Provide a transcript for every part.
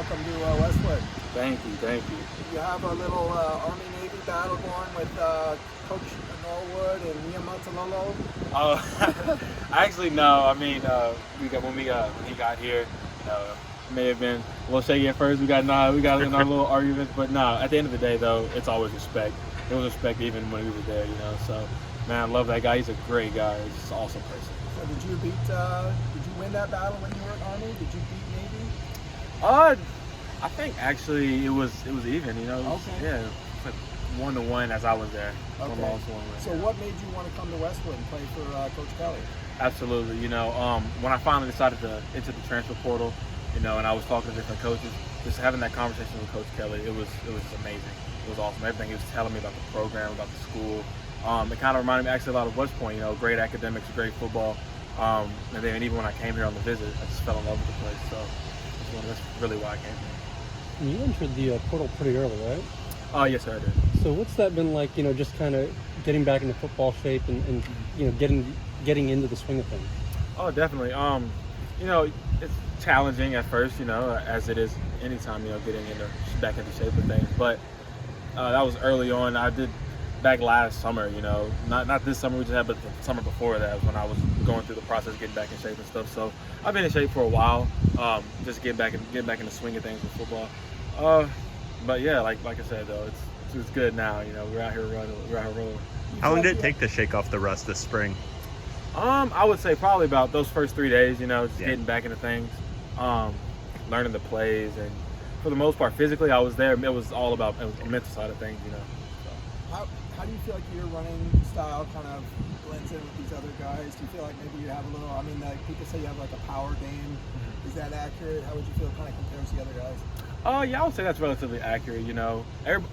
welcome to Westwood. Thank you, thank you. You have a little Army-Navy battle going with Coach Norwood and Mia Montalolo. Actually, no. I mean, when he got here, may have been a little shaky at first. We got in our little arguments, but no. At the end of the day, though, it's always respect. It was respect even when we were there, So, man, I love that guy. He's a great guy. He's just an awesome person. So did you win that battle when you were at Army? Did you beat Navy? I think actually it was even. Okay. Yeah, it was like 1-1 as I was there. Okay. One loss, one win. So what made you want to come to Westwood and play for Coach Kelly? Absolutely. When I finally decided to enter the transfer portal, and I was talking to different coaches, just having that conversation with Coach Kelly, it was just amazing. It was awesome. Everything he was telling me about the program, about the school. It kind of reminded me actually a lot of West Point. Great academics, great football. And then even when I came here on the visit, I just fell in love with the place. So that's really why I came here. You entered the portal pretty early, right? Yes, sir, I did. So what's that been like, just kind of getting back into football shape and getting into the swing of things? Oh, definitely. It's challenging at first, as it is anytime, getting back into shape of things. But that was early on. I did back last summer, not this summer we just had, but the summer before that was when I was going through the process of getting back in shape and stuff. So I've been in shape for a while, just getting back in the swing of things with football. But yeah, like I said though, it's good now. We're out here rolling. How long did it take to shake off the rust this spring? I would say probably about those first 3 days. Just getting back into things, learning the plays, and for the most part, physically I was there. It was the mental side of things. How do you feel like your running style kind of blends in with these other guys? Do you feel like maybe you have a little, people say you have like a power game. Is that accurate? How would you feel kind of compares to the other guys? Yeah, I would say that's relatively accurate.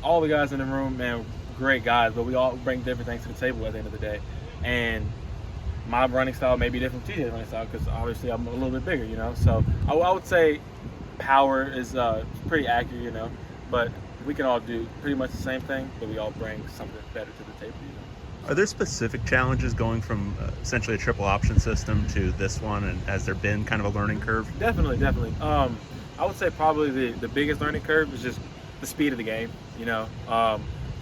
All the guys in the room, man, great guys, but we all bring different things to the table at the end of the day. And my running style may be different from TJ's running style because obviously I'm a little bit bigger, So I would say power is pretty accurate, but we can all do pretty much the same thing, but we all bring something better to the table, Are there specific challenges going from essentially a triple option system to this one, and has there been kind of a learning curve? Definitely. I would say probably the biggest learning curve is just the speed of the game.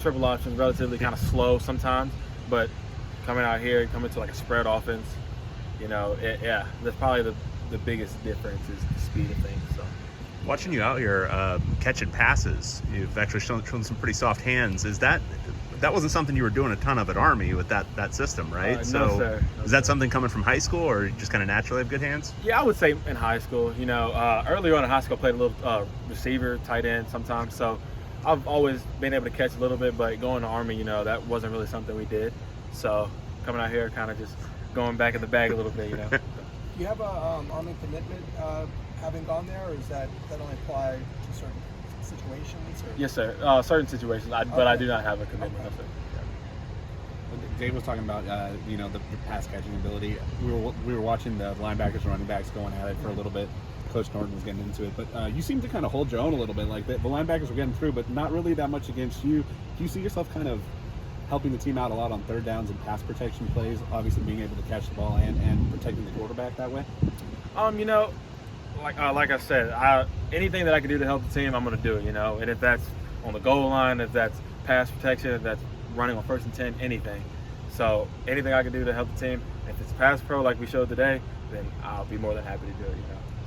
Triple options relatively kind of slow sometimes, but coming out here, coming to like a spread offense, that's probably the biggest difference is the speed of things. So. Watching you out here catching passes, you've actually shown some pretty soft hands. That wasn't something you were doing a ton of at Army with that system, right? No, so sir. No, is that something coming from high school, or you just kind of naturally have good hands? Yeah, I would say in high school. Earlier on in high school, I played a little receiver, tight end sometimes. So I've always been able to catch a little bit, but going to Army, that wasn't really something we did. So coming out here, kind of just going back in the bag a little bit, Do you have a Army commitment having gone there, or does that only apply to certain situations? Or? Yes, sir. Certain situations, but I do not have a commitment. Okay. Dave was talking about the pass catching ability. We were watching the linebackers and running backs going at it for a little bit. Coach Norton was getting into it, but you seem to kind of hold your own a little bit. Like the linebackers were getting through, but not really that much against you. Do you see yourself kind of helping the team out a lot on third downs and pass protection plays? Obviously, being able to catch the ball and protecting the quarterback that way. Like I said, anything that I can do to help the team, I'm going to do it. And if that's on the goal line, if that's pass protection, if that's running on 1st and 10, anything. So anything I can do to help the team, if it's pass pro like we showed today, then I'll be more than happy to do it.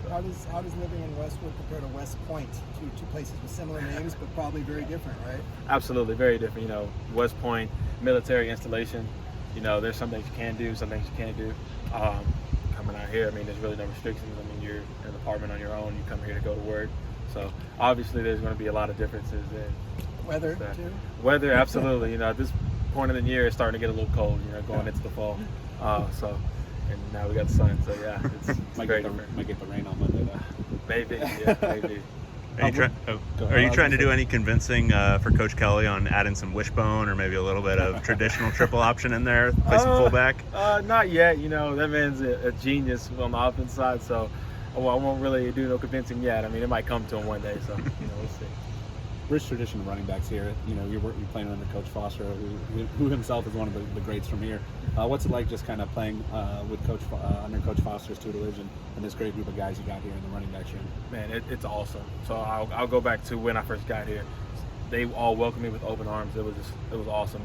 So. How does living in Westwood compare to West Point? Two places with similar names, but probably very different, right? Absolutely, very different. West Point, military installation. There's some things you can do, some things you can't do. Coming out here, there's really no restrictions. You're in an apartment on your own. You come here to go to work. So obviously, there's going to be a lot of differences in weather too. Weather, absolutely. At this point of the year, it's starting to get a little cold. Going into the fall. And now we got the sun. So yeah, it's might very different. Might get the rain on Monday though. Maybe, yeah, maybe. Are you trying to do any convincing for Coach Kelly on adding some wishbone or maybe a little bit of traditional triple option in there, play some fullback? Not yet. That man's a genius on the offense side, so I won't really do no convincing yet. It might come to him one day, so we'll see. rich tradition of running backs here. You know, you're playing under Coach Foster, who himself is one of the greats from here. What's it like just kind of playing with under Coach Foster's tutelage and this great group of guys you got here in the running backs room? Man, it's awesome. So I'll go back to when I first got here. They all welcomed me with open arms. It was awesome.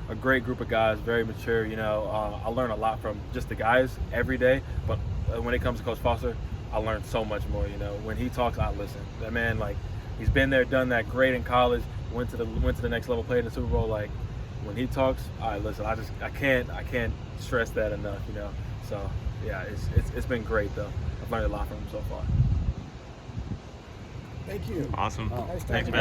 A great group of guys, very mature. You know, I learn a lot from just the guys every day. But when it comes to Coach Foster, I learned so much more. You know, when he talks, I listen. That man, like, he's been there, done that. Great in college. Went to the next level. Played in the Super Bowl. Like, when he talks, I listen. I can't stress that enough. You know. So yeah, it's been great though. I've learned a lot from him so far. Thank you. Awesome. Nice Thanks, talking man.